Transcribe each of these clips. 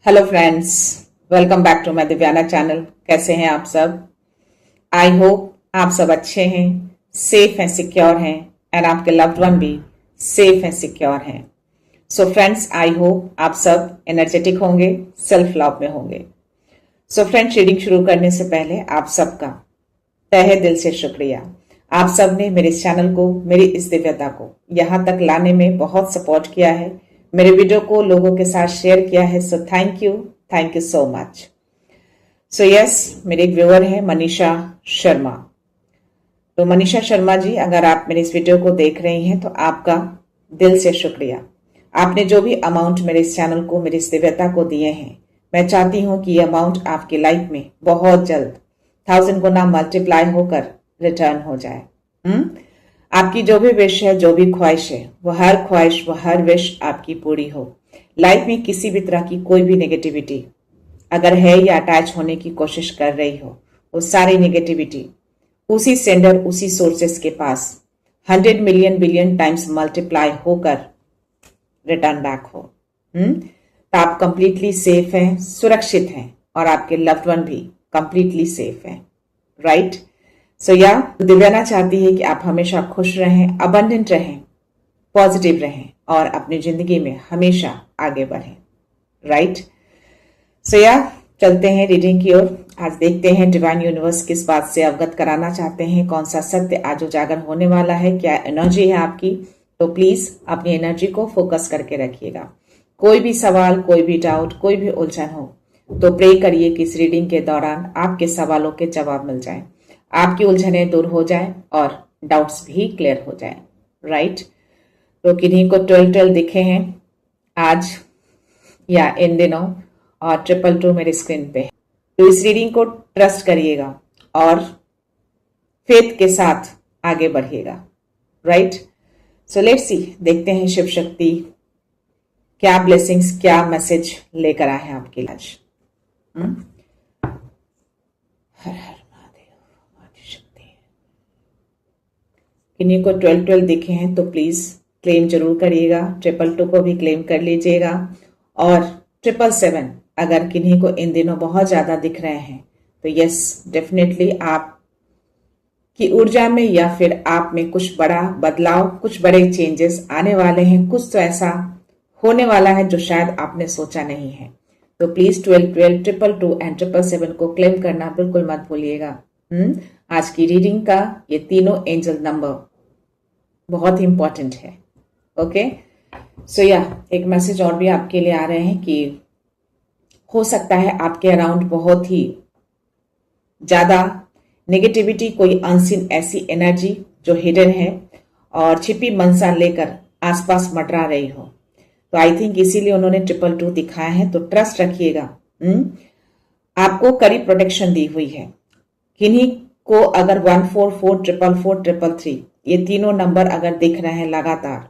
Hello friends, welcome back to my Divyana channel. कैसे हैं आप सब? आई होप आप सब अच्छे हैं, सेफ हैं, सिक्योर हैं एंड आपके लव्ड वन भी सेफ हैं, सिक्योर हैं। सो फ्रेंड्स, आई होप आप सब एनर्जेटिक होंगे, सेल्फ लव में होंगे। सो फ्रेंड्स, रीडिंग शुरू करने से पहले आप सबका तहे दिल से शुक्रिया। आप सब ने मेरे इस चैनल को, मेरी इस दिव्यता को यहाँ तक लाने में बहुत सपोर्ट किया है, मेरे वीडियो को लोगों के साथ शेयर किया है। So thank you so much. So yes, मेरे एक व्यूअर है मनीषा शर्मा। तो मनीषा शर्मा जी, अगर आप मेरे इस वीडियो को देख रही हैं तो आपका दिल से शुक्रिया। आपने जो भी अमाउंट मेरे इस चैनल को, मेरी इस दिव्यता को दिए हैं, मैं चाहती हूं कि ये अमाउंट आपकी लाइफ में बहुत जल्द 1000 गुना मल्टीप्लाई होकर रिटर्न हो जाए। आपकी जो भी विश है, जो भी ख्वाहिश है, वो हर ख्वाहिश, वो हर विश आपकी पूरी हो। लाइफ में किसी भी तरह की कोई भी नेगेटिविटी अगर है या अटैच होने की कोशिश कर रही हो, वो सारी नेगेटिविटी उसी सेंडर, उसी सोर्सेस के पास 100 मिलियन बिलियन टाइम्स मल्टीप्लाई होकर रिटर्न बैक हो। तो आप कंप्लीटली सेफ हैं, सुरक्षित हैं और आपके लव्ड वन भी कंप्लीटली सेफ हैं, राइट? सो दिव्याना चाहती है कि आप हमेशा खुश रहें, अबंडेंट रहें, पॉजिटिव रहें और अपनी जिंदगी में हमेशा आगे बढ़ें, राइट? सो चलते हैं रीडिंग की ओर। आज देखते हैं डिवाइन यूनिवर्स किस बात से अवगत कराना चाहते हैं, कौन सा सत्य आज उजागर होने वाला है, क्या एनर्जी है आपकी। तो प्लीज अपनी एनर्जी को फोकस करके रखिएगा। कोई भी सवाल, कोई भी डाउट, कोई भी उलझन हो तो प्रे करिए कि इस रीडिंग के दौरान आपके सवालों के जवाब मिल जाएं, आपकी उलझनें दूर हो जाएं और डाउट्स भी क्लियर हो जाएं, राइट? तो किन्हीं को 12 दिखे हैं आज या इन दिनों और 222 मेरे स्क्रीन पे है। तो इस रीडिंग को ट्रस्ट करिएगा और फेथ के साथ आगे बढ़िएगा, राइट? सो लेट्स सी, देखते हैं शिव शक्ति क्या ब्लेसिंग्स, क्या मैसेज लेकर आए हैं आपके लिए आज। हर हर किन्हीं को 12 दिखे हैं तो प्लीज क्लेम जरूर करिएगा। 222 को भी क्लेम कर लीजिएगा और 777 अगर किन्हीं को इन दिनों बहुत ज्यादा दिख रहे हैं तो यस, डेफिनेटली आप की ऊर्जा में या फिर आप में कुछ बड़ा बदलाव, कुछ बड़े चेंजेस आने वाले हैं। कुछ तो ऐसा होने वाला है जो शायद आपने सोचा नहीं है। तो प्लीज 12, 222 एंड 777 को क्लेम करना बिल्कुल मत भूलिएगा। आज की रीडिंग का ये तीनों एंजल नंबर बहुत ही इंपॉर्टेंट है। ओके, सो एक मैसेज और भी आपके लिए आ रहे हैं कि हो सकता है आपके अराउंड बहुत ही ज्यादा नेगेटिविटी, कोई अनसीन ऐसी एनर्जी जो हिडन है और छिपी मनसा लेकर आसपास मंडरा रही हो। तो आई थिंक इसीलिए उन्होंने 222 दिखाया है। तो ट्रस्ट रखिएगा, आपको कड़ी प्रोटेक्शन दी हुई है। किन्हीं को अगर 144, 444, 333 ये तीनों नंबर अगर दिख रहे हैं लगातार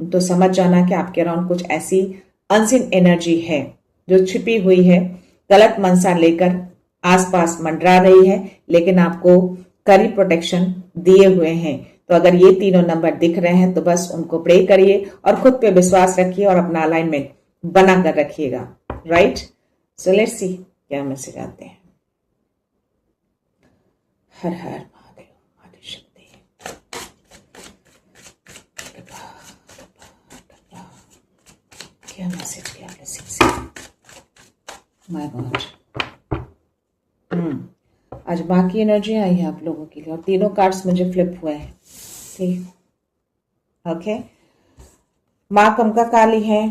तो समझ जाना कि आपके अराउंड कुछ ऐसी अनसीन एनर्जी है जो छिपी हुई है, गलत मनसा लेकर आसपास मंडरा रही है, लेकिन आपको कड़ी प्रोटेक्शन दिए हुए हैं। तो अगर ये तीनों नंबर दिख रहे हैं तो बस उनको प्रे करिए और खुद पे विश्वास रखिए और अपना अलाइनमेंट बना कर रखिएगा, राइट? सो लेट्स सी क्या मैसेज आते हैं। हर हर महादेव, आदिशक्ति। क्या मैसेज, क्या ब्लेसिंग से माय गॉड। आज बाकी एनर्जी आई है आप लोगों के लिए और तीनों कार्ड्स मुझे फ्लिप हुए हैं, ठीक? ओके, माँ कमका काली है,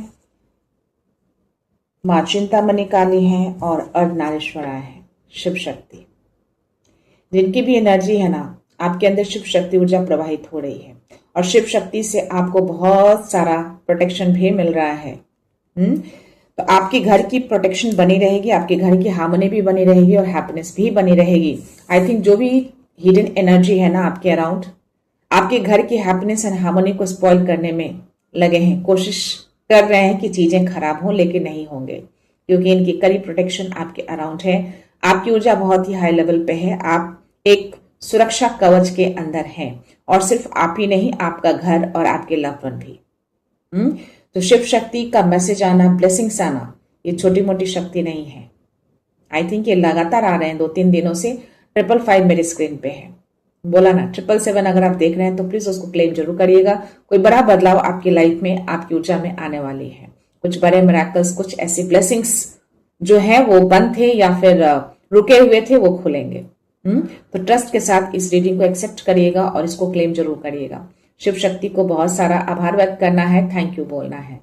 माँ चिंतामणि काली है और अर्धनारीश्वरा है, शिव शक्ति। जिनकी भी एनर्जी है ना, आपके अंदर शिव शक्ति ऊर्जा प्रवाहित हो रही है और शिव शक्ति से आपको बहुत सारा प्रोटेक्शन भी मिल रहा है। तो आपके घर की प्रोटेक्शन बनी रहेगी, आपके घर की हार्मनी भी बनी रहेगी और हैप्पीनेस भी बनी रहेगी। आई थिंक जो भी हिडन एनर्जी है ना आपके अराउंड, आपके घर की हैप्पीनेस एंड हार्मनी को स्पॉइल करने में लगे हैं, कोशिश कर रहे हैं कि चीजें खराब हों, लेकिन नहीं होंगे क्योंकि इनकी कड़ी प्रोटेक्शन आपके अराउंड है। आपकी ऊर्जा बहुत ही हाई लेवल पे है, आप एक सुरक्षा कवच के अंदर हैं और सिर्फ आप ही नहीं, आपका घर और आपके लव्ड वन भी। तो शिव शक्ति का मैसेज आना, ब्लेसिंग्स आना ये छोटी मोटी शक्ति नहीं है। आई थिंक ये लगातार आ रहे हैं 2-3 दिनों से। 555 मेरे स्क्रीन पे है, बोला ना 777 अगर आप देख रहे हैं तो प्लीज उसको क्लेम जरूर करिएगा। कोई बड़ा बदलाव आपकी लाइफ में, आपकी ऊर्जा में आने वाली है। कुछ बड़े मिरेकल्स, कुछ ऐसी ब्लेसिंग्स जो है वो बंद थे या फिर रुके हुए थे, वो खुलेंगे। तो ट्रस्ट के साथ इस रीडिंग को एक्सेप्ट करिएगा और इसको क्लेम जरूर करिएगा। शिव शक्ति को बहुत सारा आभार व्यक्त करना है, थैंक यू बोलना है।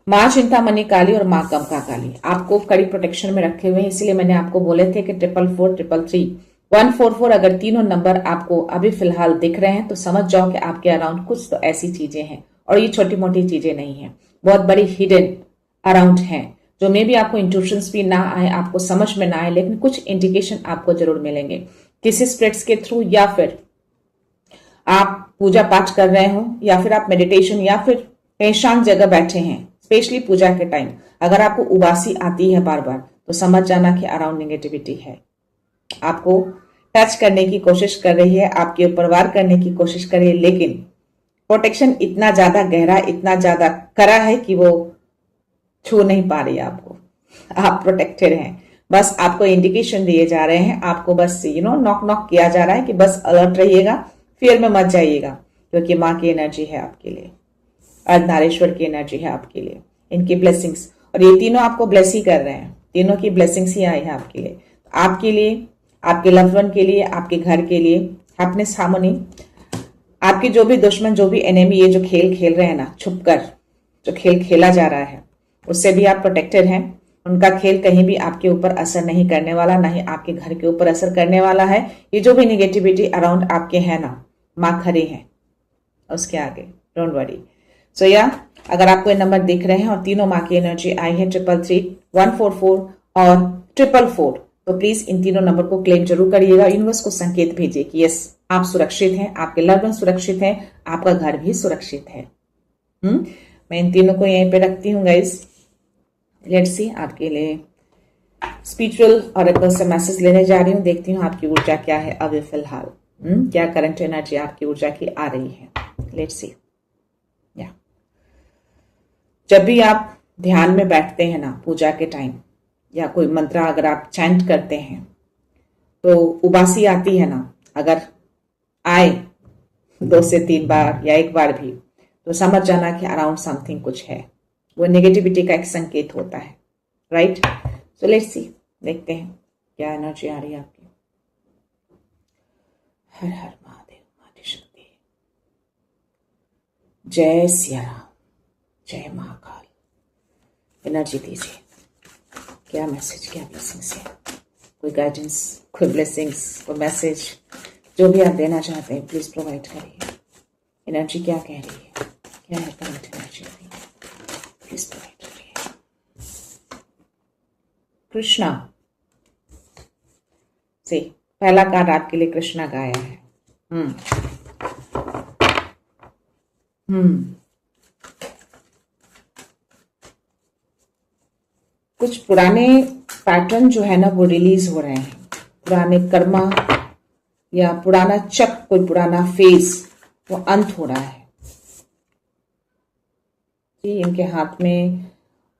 माँ चिंतामणि काली और माँ कमका काली आपको कड़ी प्रोटेक्शन में रखे हुए हैं, इसलिए मैंने आपको बोले थे कि 444, 333, 144 अगर तीनों नंबर आपको अभी फिलहाल दिख रहे हैं तो समझ जाओ कि आपके अराउंड कुछ तो ऐसी चीजें हैं, और ये छोटी मोटी चीजें नहीं है, बहुत बड़ी हिडन अराउंड है, जो मे भी आपको इंट्यूशंस भी ना आए, आपको समझ में ना आए, लेकिन कुछ इंडिकेशन आपको जरूर मिलेंगे किसी स्पिरिट्स के थ्रू, या फिर आप पूजा पाठ कर रहे हो, या फिर आप मेडिटेशन, या फिर कहीं शांत जगह बैठे हैं, स्पेशली पूजा के टाइम अगर आपको उबासी आती है बार बार तो समझ जाना कि अराउंड नेगेटिविटी है, आपको टच करने की कोशिश कर रही है, आपके ऊपर वार करने की कोशिश कर रही है, लेकिन प्रोटेक्शन इतना ज्यादा गहरा, इतना ज्यादा कड़ा है कि वो छू नहीं पा रही है आपको। आप प्रोटेक्टेड हैं, बस आपको इंडिकेशन दिए जा रहे हैं, आपको बस नॉक नॉक किया जा रहा है कि बस अलर्ट रहिएगा, फियर में मत जाइएगा, क्योंकि माँ की एनर्जी है आपके लिए, अर्धनारेश्वर की एनर्जी है आपके लिए, इनकी ब्लेसिंग्स, और ये तीनों आपको ब्लेस ही कर रहे हैं, तीनों की ब्लेसिंग्स ही आई है आपके लिए, आपके लव्ड वन के लिए, आपके घर के लिए, हैप्पीनेस, हार्मनी। आपके जो भी दुश्मन, जो भी एनिमी, ये जो खेल खेल रहे हैं ना, छुपकर जो खेल खेला जा रहा है, उससे भी आप प्रोटेक्टेड हैं। उनका खेल कहीं भी आपके ऊपर असर नहीं करने वाला, ना ही आपके घर के ऊपर असर करने वाला है। ये जो भी निगेटिविटी अराउंड आपके है ना, माँ खड़ी है उसके आगे, डोंट वरी। सो या अगर आपको ये नंबर दिख रहे हैं और तीनों माँ की एनर्जी आई है, 333, 144 और 444, तो प्लीज इन तीनों नंबर को क्लेम जरूर करिएगा। यूनिवर्स को संकेत भेजिए कि यस, आप सुरक्षित हैं, आपके लव्ड वन सुरक्षित हैं, आपका घर भी सुरक्षित है। मैं इन तीनों को यहीं पे रखती हूँ गाइज। लेट्स सी, आपके लिए स्पिरिचुअल ऑरेकल से मैसेज लेने जा रही हूँ, देखती हूँ आपकी ऊर्जा क्या है अभी फिलहाल, क्या करंट एनर्जी आपकी ऊर्जा की आ रही है। लेट्स सी। या जब भी आप ध्यान में बैठते हैं ना पूजा के टाइम, या कोई मंत्र अगर आप चैंट करते हैं, तो उबासी आती है ना, अगर आए 2 से 3 बार या 1 बार भी, तो समझ जाना कि अराउंड समथिंग कुछ है, वो नेगेटिविटी का एक संकेत होता है, राइट। सो लेट्स सी, देखते हैं क्या एनर्जी आ रही है आपकी। हर हर महादेव, माता शक्ति, जय सिया राम, जय महाकाल। एनर्जी दीजिए, क्या मैसेज, क्या ब्लेसिंग्स है, कोई गाइडेंस, कोई ब्लेसिंग्स, कोई मैसेज, जो भी आप देना चाहते हैं प्लीज प्रोवाइड करिए। एनर्जी क्या कह रही है, क्या है करंट एनर्जी, प्लीज प्रोवाइड करिए। कृष्णा से पहला कार्ड आपके लिए कृष्णा का आया है। कुछ पुराने पैटर्न जो है ना वो रिलीज हो रहे हैं, पुराने कर्मा या पुराना चक्र, कोई पुराना फेज वो अंत हो रहा है। इनके हाथ में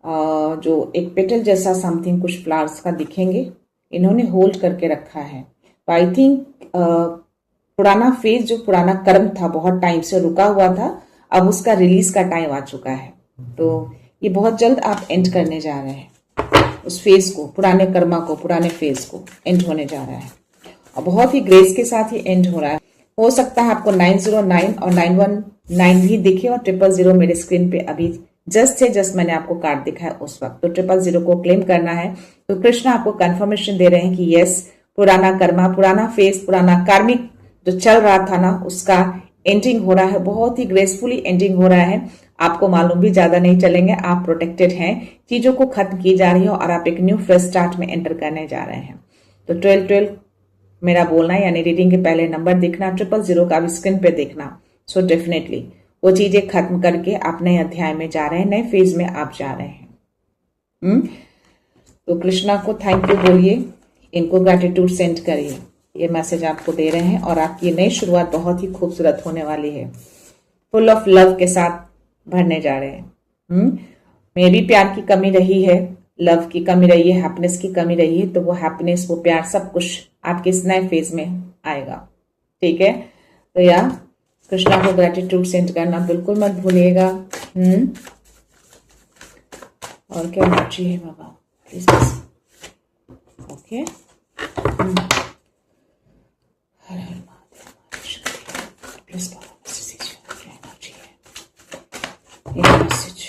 जो एक पेटल जैसा समथिंग, कुछ फ्लावर्स का दिखेंगे, इन्होंने होल्ड करके रखा है। तो आई थिंक पुराना फेज, जो पुराना कर्म था, बहुत टाइम से रुका हुआ था, अब उसका रिलीज का टाइम आ चुका है। तो ये बहुत जल्द आप एंड करने जा रहे हैं उस फेज को, पुराने कर्मा को, पुराने फेज को एंड होने जा रहा है, और बहुत ही ग्रेस के साथ ही एंड हो रहा है। हो सकता है आपको 909 और 919 भी दिखे, और 000 मेरे स्क्रीन पे अभी जस्ट मैंने आपको कार्ड दिखाया उस वक्त, तो 000 को क्लेम करना है। तो कृष्ण आपको कंफर्मेशन दे रहे हैं कि यस, पुराना कर्मा, पुराना फेज, पुराना कार्मिक जो चल रहा था ना, उसका एंडिंग हो रहा है, बहुत ही ग्रेसफुली एंडिंग हो रहा है। आपको मालूम भी ज्यादा नहीं चलेंगे, आप प्रोटेक्टेड हैं, चीजों को खत्म की जा रही हो और आप एक न्यू फ्रेश स्टार्ट में एंटर करने जा रहे हैं। तो 1212 मेरा बोलना, यानी रीडिंग के पहले नंबर दिखना, 000 का भी स्क्रीन पे देखना। सो डेफिनेटली वो चीजें खत्म करके आप नए अध्याय में जा रहे हैं, नए फेज में आप जा रहे हैं। तो कृष्णा को थैंक यू बोलिए, इनको ग्रैटिट्यूड सेंड करिए, ये मैसेज आपको दे रहे हैं, और आपकी नई शुरुआत बहुत ही खूबसूरत होने वाली है, फुल ऑफ लव के साथ भरने जा रहे हैं। में भी प्यार की कमी रही है, लव की कमी रही है, हैप्पीनेस की कमी रही है, तो वो हैप्पीनेस, वो प्यार, सब कुछ आपके इस नए फेज में आएगा। ठीक है, तो या कृष्णा को ग्रेटिट्यूड सेंड करना बिल्कुल मत भूलिएगा। और क्या एनर्जी है बाबा, प्लीज। ओके, हर हर प्लीज मैसेज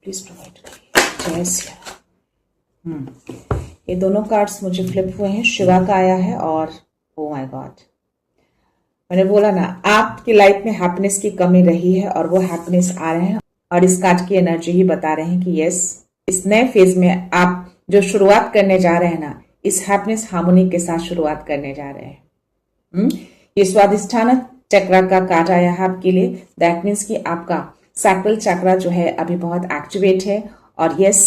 प्लीज प्रोवाइड करिए। जय सिया राम। ये दोनों कार्ड्स मुझे फ्लिप हुए हैं, शिवा का आया है और ओ माय गॉड, मैंने बोला ना आपकी लाइफ में हैप्पीनेस की कमी रही है और वो हैप्पीनेस आ रहे हैं। और इस कार्ड की एनर्जी ही बता रहे हैं कि यस, इस नए फेज में आप जो शुरुआत करने जा रहे हैं ना, इस हैप्पीनेस हार्मोनी के साथ शुरुआत करने जा रहे हैं। ये स्वादिष्ठान चक्र का कार्ड आया है आपके लिए। दैट मीन्स कि आपका सैक्रल चक्र जो है अभी बहुत एक्टिवेट है और यस,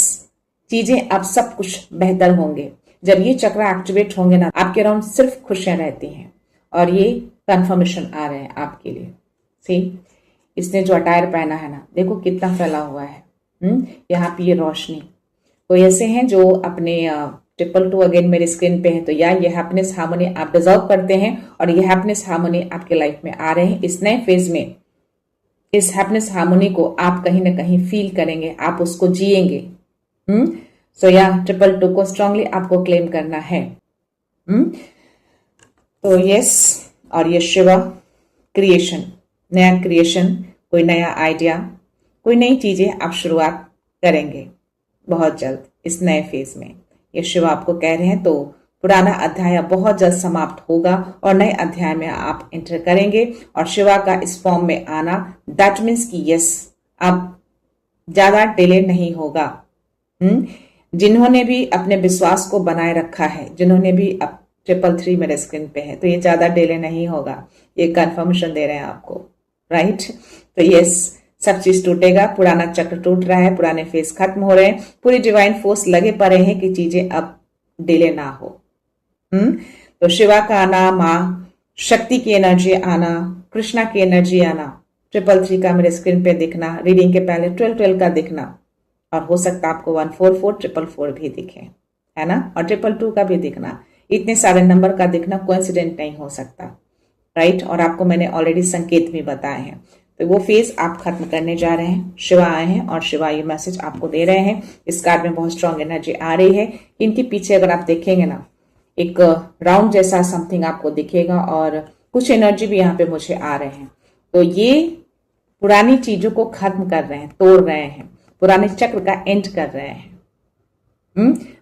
चीजें अब सब कुछ बेहतर होंगे। जब ये चक्र एक्टिवेट होंगे ना, आपके अराउंड सिर्फ खुशियां रहती हैं और ये कंफर्मेशन आ रहे हैं आपके लिए। सी, इसने जो अटायर पहना है ना, देखो कितना फैला हुआ है। यहाँ पे ये रोशनी, तो ऐसे हैं जो अपने 222 अगेन मेरे स्क्रीन पे है, तो या ये हैप्पीनेस हार्मनी आप डिजर्व करते हैं और ये हैप्पीनेस हार्मनी आपके लाइफ में आ रहे हैं। इस नए फेज में इस हैप्पीनेस हार्मनी को आप कहीं ना कहीं फील करेंगे, आप उसको जिएंगे। सो या 222 को स्ट्रांगली आपको क्लेम करना है। तो यस, और ये शिवा क्रिएशन, नया क्रिएशन, कोई नया आइडिया, कोई नई चीजें आप शुरुआत करेंगे बहुत जल्द इस नए फेज में। ये शिवा आपको कह रहे हैं। तो पुराना अध्याय बहुत जल्द समाप्त होगा और नए अध्याय में आप एंटर करेंगे और शिवा का इस फॉर्म में आना, दैट मीन्स कि यस, अब ज्यादा डिले नहीं होगा। जिन्होंने भी अपने विश्वास को बनाए रखा है, जिन्होंने भी अब 333 मेरे स्क्रीन पे है, तो ये ज्यादा डिले नहीं होगा, ये कंफर्मेशन दे रहे हैं आपको, राइट। तो यस, सब चीज टूटेगा, पुराना चक्र टूट रहा है, पुराने फेस खत्म हो रहे हैं, पूरी डिवाइन फोर्स लगे पड़े हैं कि चीजें अब डिले ना हो। तो शिवा का आना, माँ शक्ति की एनर्जी आना, कृष्णा की एनर्जी आना, 333 का मेरे स्क्रीन पे दिखना, रीडिंग के पहले 1212 का दिखना, और हो सकता है आपको 144 444 भी दिखे, है ना, और 222 का भी दिखना। इतने सारे नंबर का दिखना कोइंसिडेंट नहीं हो सकता, राइट। और आपको मैंने ऑलरेडी संकेत भी बताए हैं। तो वो फेज आप खत्म करने जा रहे हैं। शिवा आए हैं और शिवा ये मैसेज आपको दे रहे हैं। इस कार्ड में बहुत स्ट्रांग एनर्जी आ रही है। इनके पीछे अगर आप देखेंगे ना, एक राउंड जैसा समथिंग आपको दिखेगा और कुछ एनर्जी भी यहाँ पे मुझे आ रहे हैं। तो ये पुरानी चीजों को खत्म कर रहे हैं, तोड़ रहे हैं, पुराने चक्र का एंड कर रहे हैं।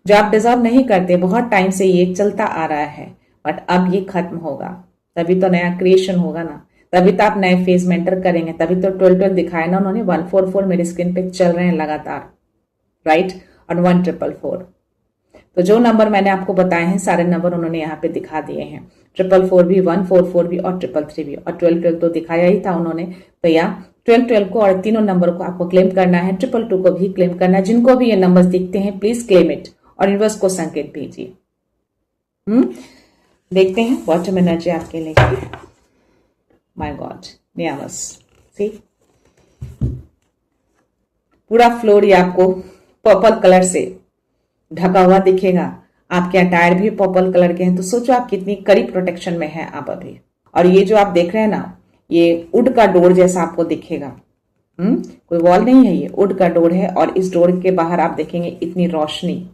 जो आप डिजर्व नहीं करते, बहुत टाइम से ये चलता आ रहा है, बट अब ये खत्म होगा, तभी तो नया क्रिएशन होगा ना, तभी तो आप नए फेज में एंटर करेंगे। तभी तो 1212 दिखाया ना उन्होंने, 144 मेरे स्क्रीन पे चल रहे हैं लगातार, राइट, और 1444। तो जो नंबर मैंने आपको बताए हैं, सारे नंबर उन्होंने यहाँ पे दिखा दिए हैं। 444 भी, 144 भी और 333 भी, और 1212 तो दिखाया ही था उन्होंने। तो या 1212 को और तीनों नंबर को आपको क्लेम करना है, 222 को भी क्लेम करना है। जिनको भी ये नंबर्स दिखते हैं, प्लीज क्लेम इट और यूनिवर्स को संकेत भेजिए। देखते हैं बॉटम एनर्जी आपके लिए। माय गॉड, नियामस, सी पूरा फ्लोर ये आपको पर्पल कलर से ढका हुआ दिखेगा। आपके अटायर भी पर्पल कलर के हैं, तो सोचो आप कितनी करीब प्रोटेक्शन में है आप अभी। और ये जो आप देख रहे हैं ना, ये वुड का डोर जैसा आपको दिखेगा। कोई वॉल नहीं है, ये वुड का डोर है और इस डोर के बाहर आप देखेंगे इतनी रोशनी।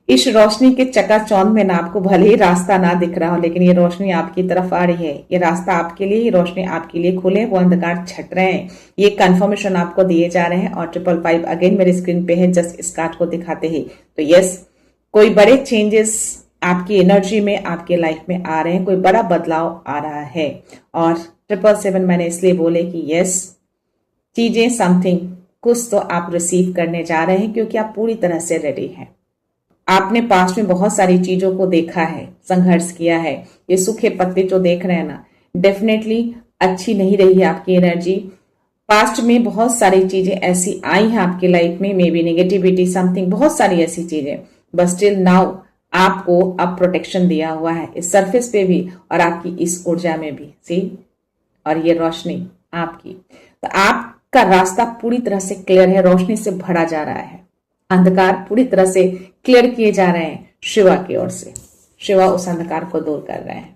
इस रोशनी के चकाचौंध में ना, आपको भले ही रास्ता ना दिख रहा हो, लेकिन ये रोशनी आपकी तरफ आ रही है। ये रास्ता आपके लिए, ये रोशनी आपके लिए खुले, वो अंधकार छट रहे हैं। ये कंफर्मेशन आपको दिए जा रहे हैं। और 555 अगेन मेरे स्क्रीन पे है, जस्ट इस कार्ड को दिखाते ही। तो यस, कोई बड़े चेंजेस आपकी एनर्जी में, आपके लाइफ में आ रहे हैं, कोई बड़ा बदलाव आ रहा है। और 777 मैंने इसलिए बोले कि यस, चीजें, समथिंग, कुछ तो आप रिसीव करने जा रहे हैं, क्योंकि आप पूरी तरह से रेडी हैं। आपने पास्ट में बहुत सारी चीजों को देखा है, संघर्ष किया है। ये सूखे पत्ते जो देख रहे हैं ना, डेफिनेटली अच्छी नहीं रही है आपकी एनर्जी। पास्ट में बहुत सारी चीजें ऐसी आई हैं आपकी लाइफ में, मे बी नेगेटिविटी, समथिंग, बहुत सारी ऐसी चीजें, बट स्टिल नाउ आपको अब प्रोटेक्शन दिया हुआ है, इस सरफेस पे भी और आपकी इस ऊर्जा में भी। सी, और ये रोशनी आपकी, तो आप का रास्ता पूरी तरह से क्लियर है, रोशनी से भरा जा रहा है, अंधकार पूरी तरह से क्लियर किए जा रहे हैं शिवा की ओर से। शिवा उस अंधकार को दूर कर रहे हैं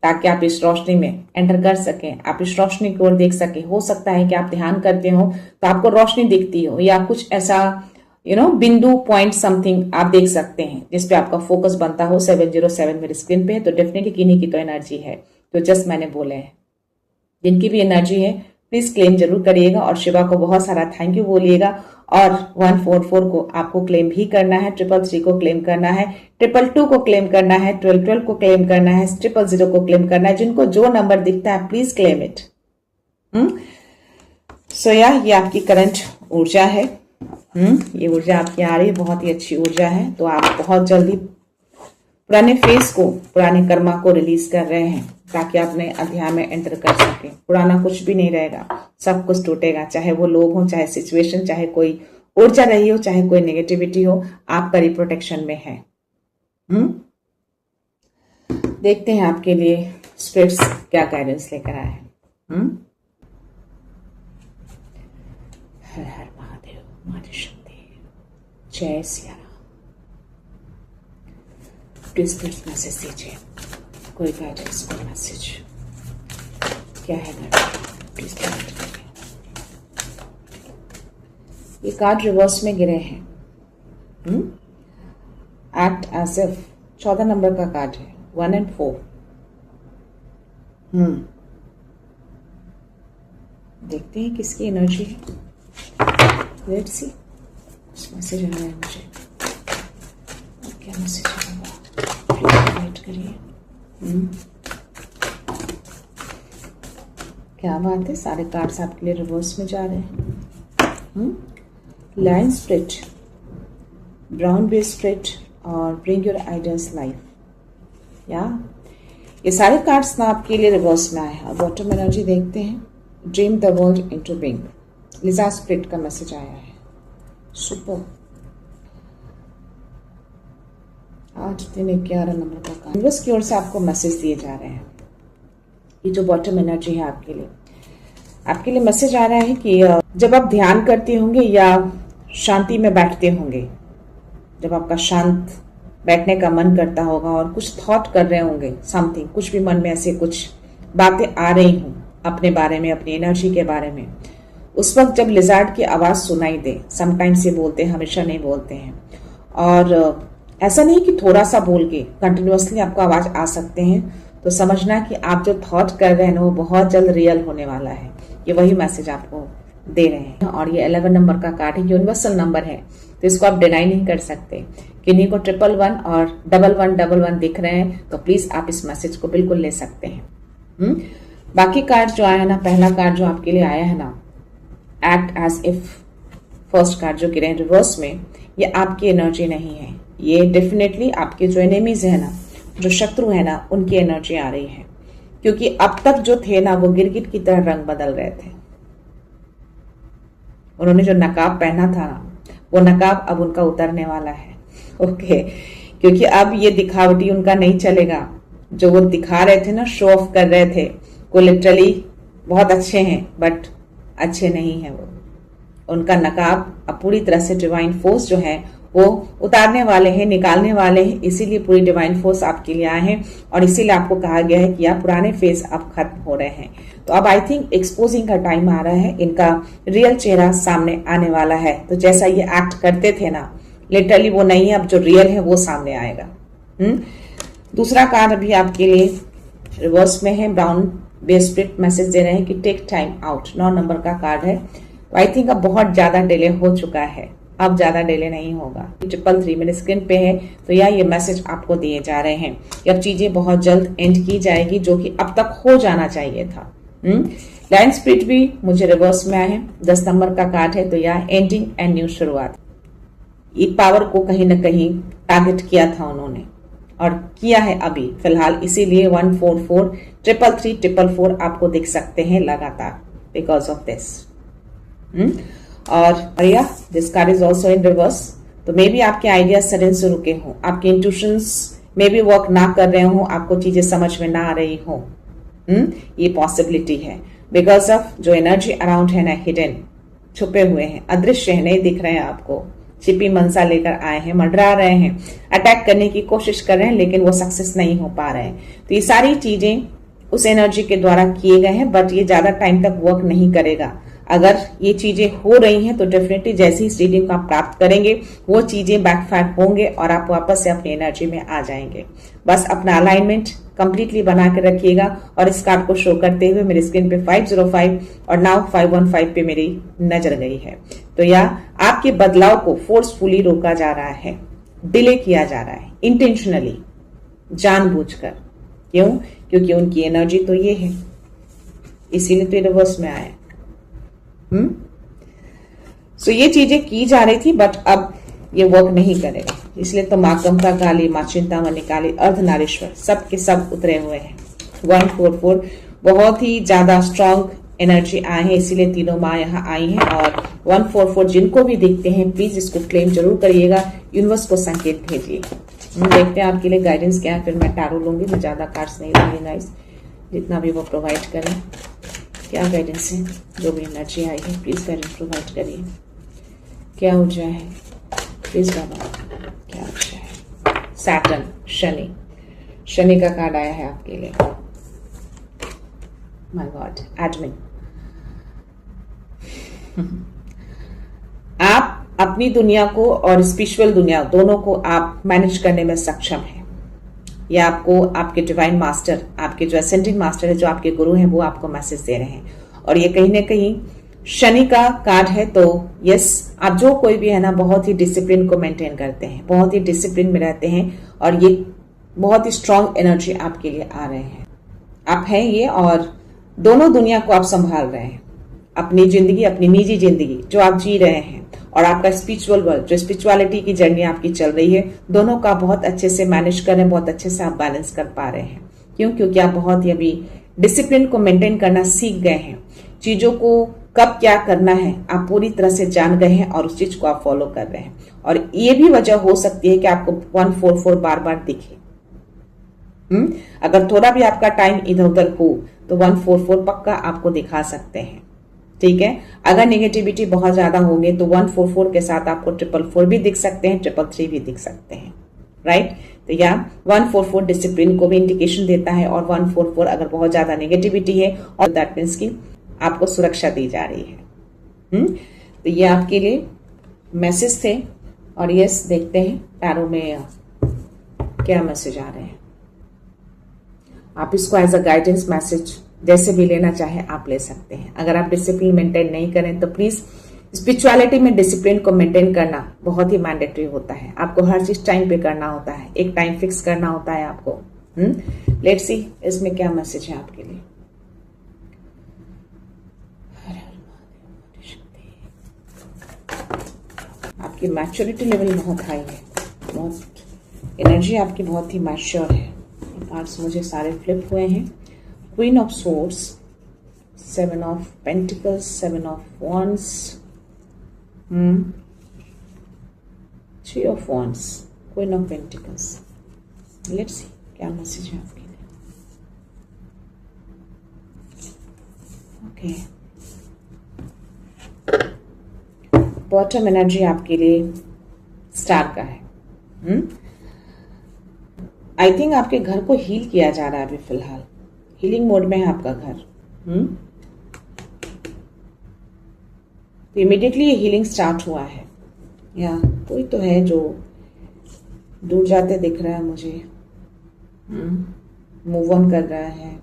ताकि आप इस रोशनी में एंटर कर सकें, आप इस रोशनी की ओर देख सकें। हो सकता है कि आप ध्यान करते हो तो आपको रोशनी दिखती हो, या कुछ ऐसा बिंदु पॉइंट समथिंग आप देख सकते हैं जिसपे आपका फोकस बनता हो। 707 मेरी स्क्रीन पे है, तो डेफिनेटली किन्हीं की तो एनर्जी है, तो जस्ट मैंने बोले हैं। जिनकी भी एनर्जी है प्लीज क्लेम जरूर करिएगा और शिवा को बहुत सारा थैंक यू बोलिएगा। और 144 को आपको क्लेम भी करना है, 333 को क्लेम करना है, 222 को क्लेम करना है, 1212 को क्लेम करना है, 000 को क्लेम करना है। जिनको जो नंबर दिखता है प्लीज क्लेम इट। सो ये आपकी करंट ऊर्जा है। ये ऊर्जा आपकी आ रही है, बहुत ही अच्छी ऊर्जा है। तो आप बहुत जल्दी पुराने फेस को, पुराने कर्मा को रिलीज कर रहे हैं ताकि आप नए अध्याय में एंटर कर सकें। पुराना कुछ भी नहीं रहेगा, सब कुछ टूटेगा, चाहे वो लोग हो, चाहे सिचुएशन, चाहे कोई ऊर्जा रही हो, चाहे कोई नेगेटिविटी हो, आपका रिप्रोटेक्शन में है। देखते हैं आपके लिए स्पिरिट्स क्या गाइडेंस लेकर आए हैं। हर हर महादेव, माता शक्ति, जय सिया राम। प्लीज मैसेज दीजिए, कोई गाइडेंस, कोई मैसेज क्या है प्लीज। ये कार्ड रिवर्स में गिरे हैं। एक्ट एज इफ 14 नंबर का कार्ड है, 1 and 4। देखते हैं किसकी एनर्जी है। लेट्स सी मैसेज आ रहा है मुझे, क्या मैसेज आएगा, वेट करिए। क्या बात है, सारे कार्ड्स आपके लिए रिवर्स में जा रहे हैं। Line spirit, brown base spirit और ब्रिंग योर आइडियाज लाइफ। ये सारे कार्ड्स ना आपके लिए रिवर्स में आए हैं। बॉटम एनर्जी देखते हैं, dream the world into being. लिजा स्प्रिट का मैसेज आया है, सुपर। आज दिन 11 नंबर का कार्ड यूनिवर्स की ओर से आपको मैसेज दिए जा रहे हैं। ये जो बॉटम एनर्जी है आपके लिए मैसेज आ रहा है कि जब आप ध्यान करते होंगे या शांति में बैठते होंगे, जब आपका शांत बैठने का मन करता होगा और कुछ थॉट कर रहे होंगे, समथिंग, कुछ भी मन में ऐसे कुछ बातें आ रही हों अपने बारे में, अपनी एनर्जी के बारे में, उस वक्त जब लिजार्ड की आवाज सुनाई दे, समटाइम्स ये बोलते हैं, हमेशा नहीं बोलते हैं, और ऐसा नहीं कि थोड़ा सा बोल के कंटिन्यूअसली आपको आवाज आ सकते हैं, तो समझना कि आप जो थॉट कर रहे हैं ना वो बहुत जल्द रियल होने वाला है। ये वही मैसेज आपको दे रहे हैं। और ये 11 नंबर का कार्ड है, यूनिवर्सल नंबर है, तो इसको आप डिनाई नहीं कर सकते। किन्हीं को 111 और 1111 दिख रहे हैं तो प्लीज आप इस मैसेज को बिल्कुल ले सकते हैं। बाकी कार्ड जो आया ना, पहला कार्ड जो आपके लिए आया है ना, act as if, first card जो गिरे रिवर्स में, ये आपकी एनर्जी नहीं है। ये डेफिनेटली आपके जो एनिमीज है ना, जो शत्रु है ना, उनकी एनर्जी आ रही है। क्योंकि अब तक जो थे ना वो गिरगिट की तरह रंग बदल रहे थे। उन्होंने जो नकाब पहना था ना, वो नकाब अब उनका उतरने वाला है। ओके, क्योंकि अब ये दिखावटी उनका नहीं चलेगा। जो वो दिखा रहे थे ना, शो ऑफ कर रहे थे, वो लिटरली बहुत अच्छे हैं बट अच्छे नहीं है वो। उनका नकाब अब पूरी तरह से डिवाइन फोर्स जो है वो उतारने वाले हैं, निकालने वाले हैं। इसीलिए पूरी डिवाइन फोर्स आपके लिए आए हैं और इसीलिए आपको कहा गया है कि आप पुराने फेज अब खत्म हो रहे हैं। तो अब आई थिंक एक्सपोजिंग का टाइम आ रहा है, इनका रियल चेहरा सामने आने वाला है। तो जैसा ये एक्ट करते थे ना, लिटरली वो नहीं है, अब जो रियल है वो सामने आएगा। दूसरा कार्ड अभी आपके लिए रिवर्स में है, ब्राउन बेस स्पिरिट मैसेज दे रहे हैं कि टेक टाइम आउट। 9 नंबर का कार्ड है। आई थिंक अब बहुत ज्यादा डिले हो चुका है, अब ज्यादा डिले नहीं होगा। 333 मेरे स्क्रीन पे है, तो ये मैसेज आपको दिए जा रहे हैं कि अब चीजें बहुत जल्द एंड की जाएगी, जो कि अब तक हो जाना चाहिए था। लाइन स्पिरिट भी मुझे रिवर्स में आए हैं, 10 नंबर का कार्ड है, तो एंडिंग एंड न्यू शुरुआत। ये पावर को कहीं ना कहीं टारगेट किया था उन्होंने और किया है अभी फिलहाल, इसीलिए 144 333 444 आपको दिख सकते हैं लगातार बिकॉज ऑफ दिस। और this card is also in reverse. तो मे बी आपके आइडिया सडन से रुके हों, आपके इंट्यूशंस मे बी वर्क ना कर रहे हों, आपको चीजें समझ में ना आ रही हो, ये पॉसिबिलिटी है। बिकॉज ऑफ जो एनर्जी अराउंड है ना, हिडन, छुपे हुए हैं, अदृश्य है, नहीं दिख रहे हैं आपको, छिपी मनसा लेकर आए हैं, मंडरा रहे हैं, अटैक करने की कोशिश कर रहे हैं, लेकिन वो सक्सेस नहीं हो पा रहे हैं। तो ये सारी चीजें उस एनर्जी के द्वारा किए गए हैं, बट ये ज्यादा टाइम तक वर्क नहीं करेगा। अगर ये चीजें हो रही हैं तो डेफिनेटली जैसे ही रीडिंग को आप प्राप्त करेंगे वो चीजें बैकफायर होंगे और आप वापस से अपनी एनर्जी में आ जाएंगे। बस अपना अलाइनमेंट कंप्लीटली बना के रखिएगा। और इस कार्ड को शो करते हुए मेरी स्क्रीन पे 505 और नाउ 515 पे मेरी नजर गई है। तो यह आपके बदलाव को फोर्सफुली रोका जा रहा है, डिले किया जा रहा है, इंटेंशनली, जानबूझकर। क्यों? क्योंकि उनकी एनर्जी तो ये है, इसीलिए तो रिवर्स में आया। सो ये चीजें की जा रही थी, बट अब ये वर्क नहीं करेगा। इसलिए तो माँ कमका काली, माँ चिंतामणि काली, अर्धनारीश्वर सब के सब उतरे हुए हैं। 144 बहुत ही ज्यादा स्ट्रांग एनर्जी आए हैं, इसीलिए तीनों माँ यहाँ आई हैं। और 144 जिनको भी दिखते हैं प्लीज इसको क्लेम जरूर करिएगा, यूनिवर्स को संकेत भेजिए। देखते हैं आपके लिए गाइडेंस क्या है, फिर मैं टैरो लूंगी। मैं ज्यादा कार्ड्स नहीं लूंगी गाइस, जितना भी वो प्रोवाइड करें। क्या गाइडेंस है? जो भी एनर्जी आई है प्लीज गाइडेंस प्रोवाइड करिए। क्या ऊर्जा है प्लीज बाबा, क्या ऊर्जा है? सैटर्न, शनि, शनि का कार्ड आया है आपके लिए। My God, admin. आप अपनी दुनिया को और स्पिरिचुअल दुनिया दोनों को आप मैनेज करने में सक्षम हैं। या आपको आपके डिवाइन मास्टर, आपके जो असेंडिंग मास्टर है, जो आपके गुरु हैं, वो आपको मैसेज दे रहे हैं। और ये कहीं ना कहीं शनि का कार्ड है, तो यस, आप जो कोई भी है ना बहुत ही डिसिप्लिन को मेंटेन करते हैं, बहुत ही डिसिप्लिन में रहते हैं। और ये बहुत ही स्ट्रांग एनर्जी आपके लिए आ रहे हैं। आप हैं ये, और दोनों दुनिया को आप संभाल रहे हैं। अपनी जिंदगी, अपनी निजी जिंदगी जो आप जी रहे हैं, और आपका स्पिरिचुअल वर्ल्ड, जो स्पिरिचुअलिटी की जर्नी आपकी चल रही है, दोनों का बहुत अच्छे से मैनेज कर रहे हैं, बहुत अच्छे से आप बैलेंस कर पा रहे हैं। क्यों? क्योंकि आप बहुत ही अभी डिसिप्लिन को मेंटेन करना सीख गए हैं। चीजों को कब क्या करना है आप पूरी तरह से जान गए हैं, और उस चीज को आप फॉलो कर रहे हैं। और ये भी वजह हो सकती है कि आपको 144 बार बार दिखे। अगर थोड़ा भी आपका टाइम इधर उधर हो तो 144 पक्का आपको दिखा सकते हैं। ठीक है, अगर नेगेटिविटी बहुत ज्यादा होंगे तो 144 के साथ आपको 444 भी दिख सकते हैं, 333 भी दिख सकते हैं। राइट? तो या 144 डिसिप्लिन को भी इंडिकेशन देता है, और 144 अगर बहुत ज्यादा नेगेटिविटी है, और दैट मीन्स की आपको सुरक्षा दी जा रही है। तो ये आपके लिए मैसेज थे। और यस, देखते हैं टैरो में क्या मैसेज आ रहे हैं। आप इसको एज अ गाइडेंस मैसेज जैसे भी लेना चाहे आप ले सकते हैं। अगर आप डिसिप्लिन मेंटेन नहीं करें तो प्लीज, स्पिरिचुअलिटी में डिसिप्लिन को मेंटेन करना बहुत ही मैंडेटरी होता है। आपको हर चीज टाइम पे करना होता है, एक टाइम फिक्स करना होता है आपको। लेट्स सी इसमें क्या मैसेज है आपके लिए। आपकी मैच्योरिटी लेवल बहुत हाई है, बहुत एनर्जी आपकी बहुत ही मैच्योर है। कार्ड्स मुझे सारे फ्लिप हुए हैं। Queen of swords, 7 of pentacles, 7 of wands, 3 of wands, queen of pentacles. Let's see क्या मैसेज है आपके लिए। ओके, बॉटम एनर्जी आपके लिए स्टार का है। आई थिंक आपके घर को हील किया जा रहा है अभी फिलहाल, हीलिंग मोड में है आपका घर। तो इमीडिएटली ये हीलिंग स्टार्ट हुआ है, या कोई तो है जो दूर जाते दिख रहा है मुझे, मूव ऑन कर रहा है।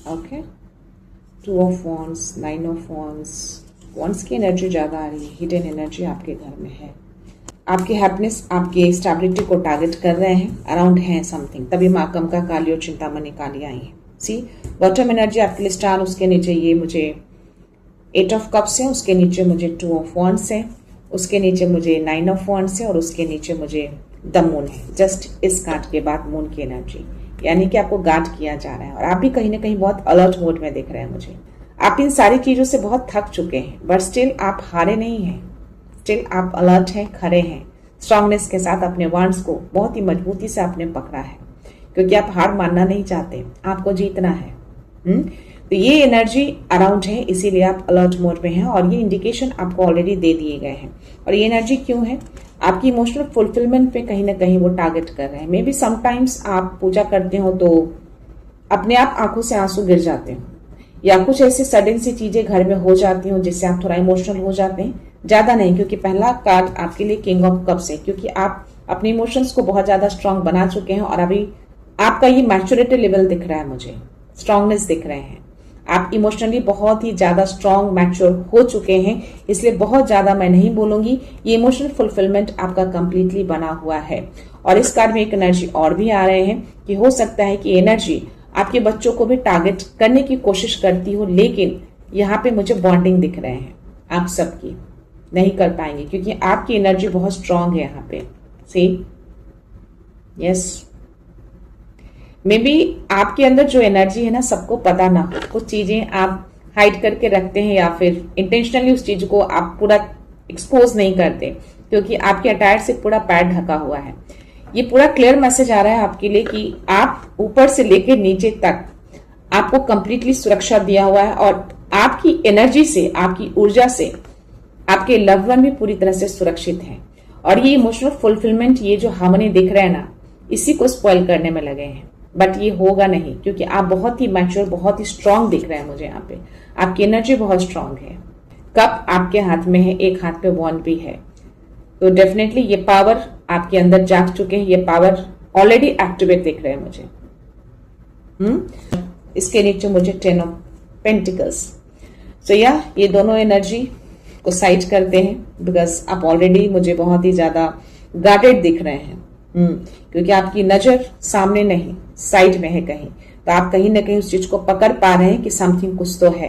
Okay, 2 of wands, 9 of wands, wands की एनर्जी ज्यादा आ रही है, हिडन एनर्जी आपके घर में है। आपकी हैप्पीनेस, आपकी स्टेबिलिटी को टारगेट कर रहे हैं, अराउंड है समथिंग, तभी माँ कमका काली और चिंतामणि काली आई है। सी, बॉटम एनर्जी आपके लिए स्टार, उसके नीचे ये मुझे 8 ऑफ कप्स है, उसके नीचे मुझे 2 ऑफ वॉन्ड्स है, उसके नीचे मुझे 9 ऑफ वॉन्ड्स है, और उसके नीचे मुझे द मून है। जस्ट इस कार्ड के बाद मून की एनर्जी, यानी कि आपको गार्ड किया जा रहा है। और आप भी कहीं ना कहीं बहुत अलर्ट मोड में दिख रहे हैं मुझे। आप इन सारी चीजों से बहुत थक चुके हैं, बट स्टिल आप हारे नहीं हैं, स्टिल आप अलर्ट हैं, खड़े हैं, स्ट्रांगनेस के साथ अपने वांड्स को बहुत ही मजबूती से आपने पकड़ा है, क्योंकि आप हार मानना नहीं चाहते, आपको जीतना है। तो ये एनर्जी अराउंड है, इसीलिए आप अलर्ट मोड में हैं और ये इंडिकेशन आपको ऑलरेडी दे दिए गए हैं। और ये एनर्जी क्यों है? आपकी इमोशनल फुलफिलमेंट पे कहीं ना कहीं वो टारगेट कर रहे हैं। मे बी समटाइम्स आप पूजा करते हो तो अपने आप आंखों से आंसू गिर जाते हो, या कुछ ऐसे सडन सी चीजें घर में हो जाती हो जिससे आप थोड़ा इमोशनल हो जाते हैं। ज्यादा नहीं, क्योंकि पहला कार्ड आपके लिए किंग ऑफ कप्स है, क्योंकि आप अपने इमोशंस को बहुत ज्यादा स्ट्रांग बना चुके हैं और अभी आपका ये मैच्योरिटी लेवल दिख रहा है, मुझे स्ट्रांगनेस दिख रहे हैं। आप इमोशनली बहुत ही ज्यादा स्ट्रांग मैच्योर हो चुके हैं, इसलिए बहुत ज्यादा मैं नहीं बोलूंगी, ये इमोशनल फुलफिलमेंट आपका कंप्लीटली बना हुआ है। और इस कार्ड में एक एनर्जी और भी आ रहे हैं कि हो सकता है कि एनर्जी आपके बच्चों को भी टारगेट करने की कोशिश करती हो, लेकिन यहाँ पे मुझे बॉन्डिंग दिख रहे हैं आप सबकी, नहीं कर पाएंगे क्योंकि आपकी एनर्जी बहुत स्ट्रांग है यहाँ पे। सी यस, मे बी आपके अंदर जो एनर्जी है ना, सबको पता ना हो, कुछ चीजें आप हाइड करके रखते हैं या फिर इंटेंशनली उस चीज को आप पूरा एक्सपोज नहीं करते, क्योंकि आपके अटायर से पूरा पैर ढका हुआ है। ये पूरा क्लियर मैसेज आ रहा है आपके लिए कि आप ऊपर से लेकर नीचे तक आपको कंप्लीटली सुरक्षा दिया हुआ है और आपकी एनर्जी से, आपकी ऊर्जा से आपके लव्ड वन भी पूरी तरह से सुरक्षित है। और ये इमोशनल फुलफिलमेंट, ये जो हार्मनी दिख रहा है ना, इसी को स्पॉइल करने में लगे हैं, बट ये होगा नहीं, क्योंकि आप बहुत ही मैच्योर, बहुत ही स्ट्रांग दिख रहे हैं मुझे यहाँ पे। आपकी एनर्जी बहुत स्ट्रांग है। कप आपके हाथ में है, एक हाथ पे वॉन्ड भी है, तो डेफिनेटली ये पावर आपके अंदर जाग चुके हैं, ये पावर ऑलरेडी एक्टिवेट दिख रहे हैं मुझे। इसके नीचे मुझे 10 ऑफ पेंटिकल्स। सो या ये दोनों एनर्जी को साइड करते हैं, बिकॉज आप ऑलरेडी मुझे बहुत ही ज्यादा गार्डेड दिख रहे हैं। क्योंकि आपकी नजर सामने नहीं, साइड में है कहीं, तो आप कहीं ना कहीं उस चीज को पकड़ पा रहे हैं कि समथिंग कुछ तो है।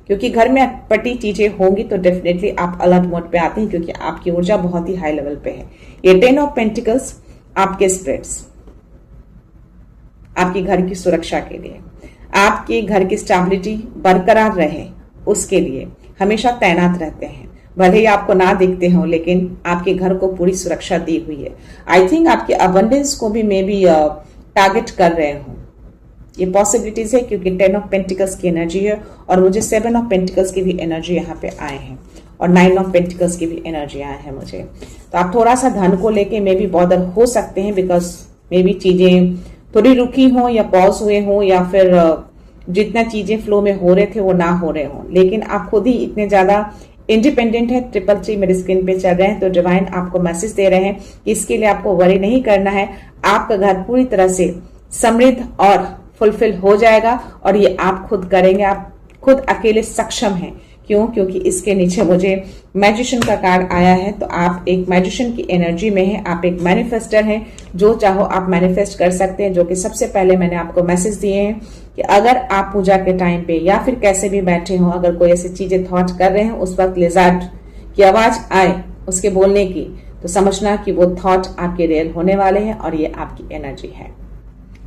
क्योंकि घर में अटपटी चीजें होंगी तो डेफिनेटली आप अलर्ट मोड पे आते हैं, क्योंकि आपकी ऊर्जा बहुत ही हाई लेवल पे है। ये 10 ऑफ पेंटिकल्स आपके स्प्रिट्स, आपकी घर की सुरक्षा के लिए, आपके घर की स्टेबिलिटी बरकरार रहे उसके लिए हमेशा तैनात रहते हैं। भले ही आपको ना दिखते हो, लेकिन आपके घर को पूरी सुरक्षा दी हुई है। आई थिंक आपके अबंडेंस को भी मे बी टारगेट कर रहे हो, ये पॉसिबिलिटीज है, क्योंकि 10 ऑफ पेंटिकल्स की एनर्जी है और मुझे 7 ऑफ पेंटिकल्स की भी एनर्जी यहाँ पे आए हैं और 9 ऑफ पेंटिकल्स की भी एनर्जी आए हैं मुझे। तो आप थोड़ा सा धन को लेके मे बी बॉदर हो सकते हैं, बिकॉज मे बी चीजें थोड़ी रुकी हो या पॉज हुए हो, या फिर जितना चीजें फ्लो में हो रहे थे वो ना हो रहे हो। लेकिन आप खुद ही इतने ज्यादा इंडिपेंडेंट है, 333 मेरे स्क्रीन पे चल रहे हैं, तो डिवाइन आपको मैसेज दे रहे हैं कि इसके लिए आपको वरी नहीं करना है। आपका घर पूरी तरह से समृद्ध और फुलफिल हो जाएगा और ये आप खुद करेंगे, आप खुद अकेले सक्षम हैं। क्यों? क्योंकि इसके नीचे मुझे मैजिशियन का कार्ड आया है, तो आप एक मैजिशियन की एनर्जी में हैं, आप एक मैनिफेस्टर हैं, जो चाहो आप मैनिफेस्ट कर सकते हैं। जो कि सबसे पहले मैंने आपको मैसेज दिए हैं कि अगर आप पूजा के टाइम पे या फिर कैसे भी बैठे हो, अगर कोई ऐसी चीजें थॉट कर रहे हैं, उस वक्त लिजार्ड की आवाज आए उसके बोलने की, तो समझना कि वो थॉट आपके रियल होने वाले हैं और ये आपकी एनर्जी है।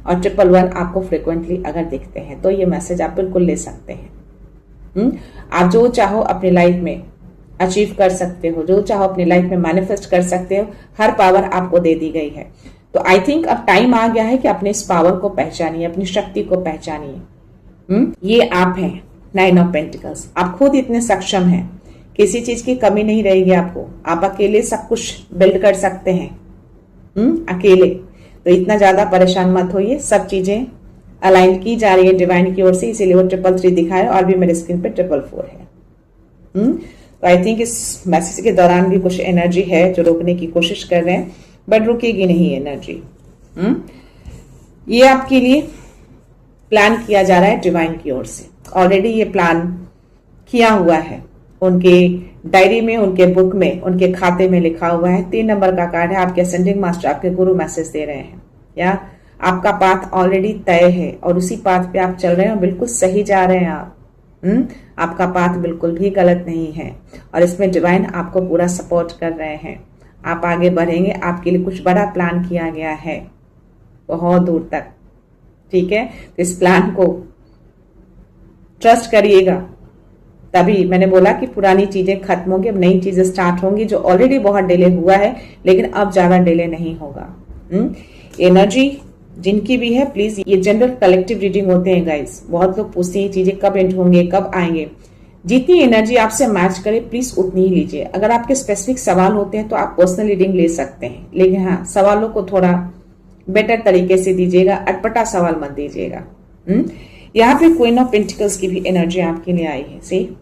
और 111 आपको फ्रिक्वेंटली अगर दिखते हैं तो ये मैसेज आप बिल्कुल ले सकते हैं। आप जो चाहो अपनी लाइफ में अचीव कर सकते हो, जो चाहो अपनी लाइफ में मैनिफेस्ट कर सकते हो, हर पावर आपको दे दी गई है। तो आई थिंक अब टाइम आ गया है कि अपने इस पावर को पहचानिए, अपनी शक्ति को पहचानिए। ये आप हैं 9 ऑफ पेंटिकल्स, आप खुद इतने सक्षम हैं, किसी चीज की कमी नहीं रहेगी आपको। आप अकेले सब कुछ बिल्ड कर सकते हैं, अकेले। तो इतना ज्यादा परेशान मत होइए, सब चीजें अलाइन की जा रही है डिवाइन की ओर से, इसीलिए वो 333 दिखा है और भी मेरे स्क्रीन पे 444 है। तो आई थिंक इस मैसेज के दौरान भी कुछ एनर्जी है जो रोकने की कोशिश कर रहे हैं, बट रुकेगी नहीं एनर्जी। ये आपके लिए प्लान किया जा रहा है डिवाइन की ओर से, ऑलरेडी ये प्लान किया हुआ है, उनके डायरी में, उनके बुक में, उनके खाते में लिखा हुआ है। 3 नंबर का कार्ड है, आपके असेंडिंग मास्टर, आपके गुरु मैसेज दे रहे हैं, या आपका पाथ ऑलरेडी तय है और उसी पाथ पे आप चल रहे हैं, बिल्कुल सही जा रहे हैं आप। आपका पाथ बिल्कुल भी गलत नहीं है और इसमें डिवाइन आपको पूरा सपोर्ट कर रहे हैं। आप आगे बढ़ेंगे, आपके लिए कुछ बड़ा प्लान किया गया है बहुत दूर तक, ठीक है। तो इस प्लान को ट्रस्ट करिएगा, तभी मैंने बोला कि पुरानी चीजें खत्म होंगी, अब नई चीजें स्टार्ट होंगी, जो ऑलरेडी बहुत डिले हुआ है लेकिन अब ज्यादा डिले नहीं होगा। एनर्जी जिनकी भी है प्लीज, ये जनरल कलेक्टिव रीडिंग होते हैं गाइस। बहुत लोग पूछते हैं चीजें कब एंड होंगे, कब आएंगे। जितनी एनर्जी आपसे मैच करे प्लीज उतनी ही लीजिए। अगर आपके स्पेसिफिक सवाल होते हैं तो आप पर्सनल रीडिंग ले सकते हैं, लेकिन हाँ, सवालों को थोड़ा बेटर तरीके से दीजिएगा, अटपटा सवाल मत दीजिएगा। यहाँ पे क्वीन ऑफ पेंटिकल्स की भी एनर्जी आपके लिए आई है। सी,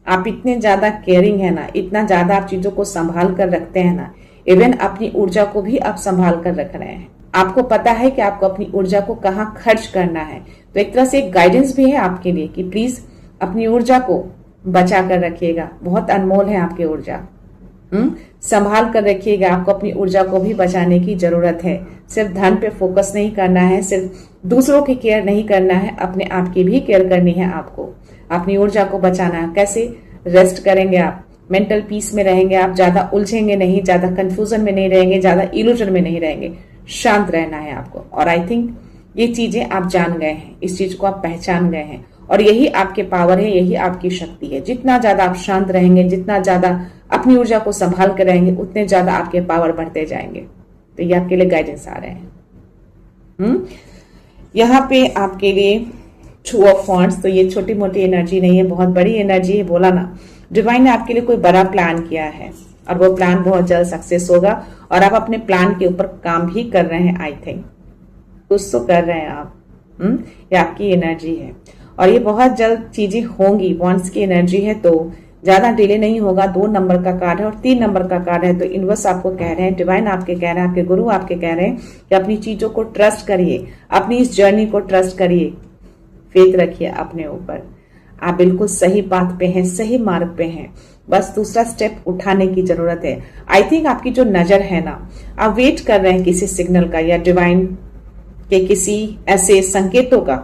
आप इतने ज्यादा केयरिंग है ना, इतना ज्यादा आप चीजों को संभाल कर रखते हैं ना, इवन अपनी ऊर्जा को भी आप संभाल कर रख रहे हैं। आपको पता है कि आपको अपनी ऊर्जा को कहाँ खर्च करना है। तो एक तरह से एक गाइडेंस भी है आपके लिए कि प्लीज अपनी ऊर्जा को बचा कर रखिएगा। बहुत अनमोल है आपकी ऊर्जा, संभाल कर रखिएगा। आपको अपनी ऊर्जा को भी बचाने की जरूरत है। सिर्फ धन पे फोकस नहीं करना है, सिर्फ दूसरों की केयर नहीं करना है, अपने आप की भी केयर करनी है। आपको अपनी ऊर्जा को बचाना है। कैसे? रेस्ट करेंगे आप, मेंटल पीस में रहेंगे आप, ज्यादा उलझेंगे नहीं, ज्यादा कंफ्यूजन में नहीं रहेंगे, ज्यादा इल्यूजन में नहीं रहेंगे। शांत रहना है आपको। और आई थिंक ये चीजें आप जान गए हैं, इस चीज को आप पहचान गए हैं, और यही आपके पावर है, यही आपकी शक्ति है। जितना ज्यादा आप शांत रहेंगे, जितना ज्यादा अपनी ऊर्जा को संभाल कर रहेंगे, उतने ज्यादा आपके पावर बढ़ते जाएंगे। तो ये आपके लिए गाइडेंस आ रहे हैं। यहाँ पे आपके लिए 2 ऑफ वॉन्ड्स, तो ये छोटी मोटी एनर्जी नहीं है, बहुत बड़ी एनर्जी है। बोला ना, डिवाइन ने आपके लिए कोई बड़ा प्लान किया है और वो प्लान बहुत जल्द सक्सेस होगा, और आप अपने प्लान के ऊपर काम भी कर रहे हैं। आई थिंक कुछ तो कर रहे हैं आप। ये आपकी एनर्जी है और ये बहुत जल्द चीजें होंगी। वॉन्ड्स की एनर्जी है तो ज्यादा डिले नहीं होगा। 2 नंबर का कार्ड है और 3 नंबर का कार्ड है। तो यूनिवर्स आपको कह रहे हैं, डिवाइन आपके कह रहे हैं, आपके गुरु आपके कह रहे हैं कि अपनी चीजों को ट्रस्ट करिए, अपनी इस जर्नी को ट्रस्ट करिए, फेथ रखिए अपने ऊपर। आप बिल्कुल सही बात पे हैं, सही मार्ग पे हैं, बस दूसरा स्टेप उठाने की जरूरत है। आई थिंक आपकी जो नजर है ना, आप वेट कर रहे हैं किसी सिग्नल का या डिवाइन के किसी ऐसे संकेतों का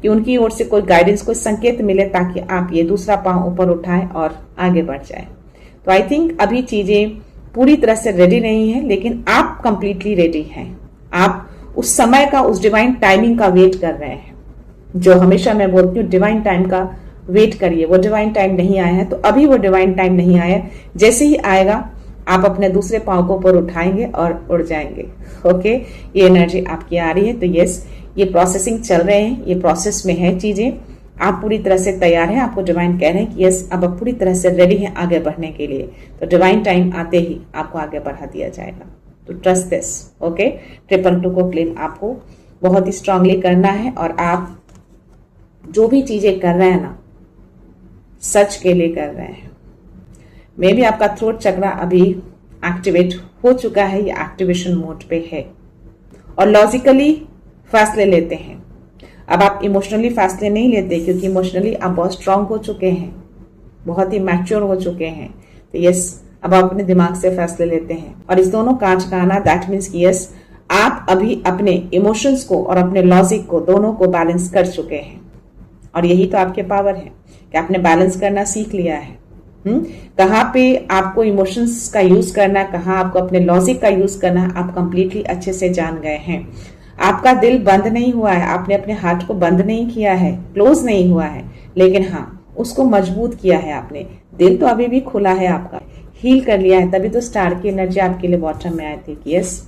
कि उनकी ओर से कोई गाइडेंस, कोई संकेत मिले ताकि आप ये दूसरा पांव ऊपर उठाएं और आगे बढ़ जाएं। तो आई थिंक अभी चीजें पूरी तरह से रेडी नहीं है, लेकिन आप कंप्लीटली रेडी हैं। आप उस समय का, उस डिवाइन टाइमिंग का वेट कर रहे हैं। जो हमेशा मैं बोलती हूँ, डिवाइन टाइम का वेट करिए। वो डिवाइन टाइम नहीं आया है तो अभी वो डिवाइन टाइम नहीं आया, जैसे ही आएगा आप अपने दूसरे पांव को ऊपर उठाएंगे और उड़ जाएंगे। ओके, ये एनर्जी आपकी आ रही है। तो यस, ये प्रोसेसिंग चल रहे हैं, ये प्रोसेस में है चीजें। आप पूरी तरह से तैयार हैं। आपको डिवाइन कह रहे हैं कि यस, अब आप पूरी तरह से रेडी हैं आगे बढ़ने के लिए। तो डिवाइन टाइम आते ही आपको आगे बढ़ा दिया जाएगा। तो ट्रस्ट दिस। ओके, 222 को क्लेम आपको बहुत ही स्ट्रांगली करना है, और आप जो भी चीजें कर रहे हैं ना, सच के लिए कर रहे हैं। मे भी आपका थ्रोट चक्रा अभी एक्टिवेट हो चुका है, ये एक्टिवेशन मोड पे है, और लॉजिकली फैसले लेते हैं। अब आप इमोशनली फैसले नहीं लेते, क्योंकि इमोशनली आप बहुत स्ट्रांग हो चुके हैं, बहुत ही मैच्योर हो चुके हैं। तो यस, अब आप अपने दिमाग से फैसले लेते हैं। और इस दोनों कांच का आना, दैट मीन्स कि यस, आप अभी अपने इमोशंस को और अपने लॉजिक को, दोनों को बैलेंस कर चुके हैं। और यही तो आपके पावर है कि आपने बैलेंस करना सीख लिया है। कहाँ पे आपको इमोशंस का यूज करना है, कहाँ आपको अपने लॉजिक का यूज करना है, आप कंप्लीटली अच्छे से जान गए हैं। आपका दिल बंद नहीं हुआ है, आपने अपने हार्ट को बंद नहीं किया है, क्लोज नहीं हुआ है, लेकिन हाँ, उसको मजबूत किया है आपने। दिल तो अभी भी खुला है आपका, हील कर लिया है। तभी तो स्टार की एनर्जी आपके लिए बॉटम में आई थी कि यस,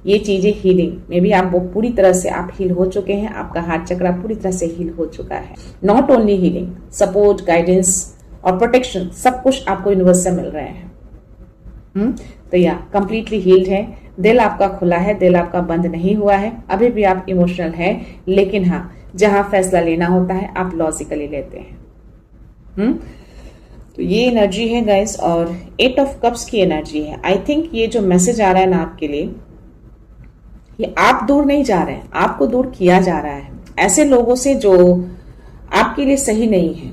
ये चीजें हीलिंग में भी आप पूरी तरह से आप हील हो चुके हैं। आपका हार्ट चक्र पूरी तरह से हील हो चुका है। Not only healing, support, guidance और प्रोटेक्शन, सब कुछ आपको यूनिवर्स से मिल रहे हैं। तो या कंप्लीटली हील्ड है। दिल आपका खुला है, दिल आपका बंद नहीं हुआ है। अभी भी आप इमोशनल है, लेकिन हाँ, जहां फैसला लेना होता है आप लॉजिकली लेते हैं। तो ये एनर्जी है गाइस, और 8 ऑफ कप्स की एनर्जी है। आई थिंक ये जो मैसेज आ रहा है ना आपके लिए, ये आप दूर नहीं जा रहे हैं, आपको दूर किया जा रहा है ऐसे लोगों से जो आपके लिए सही नहीं है।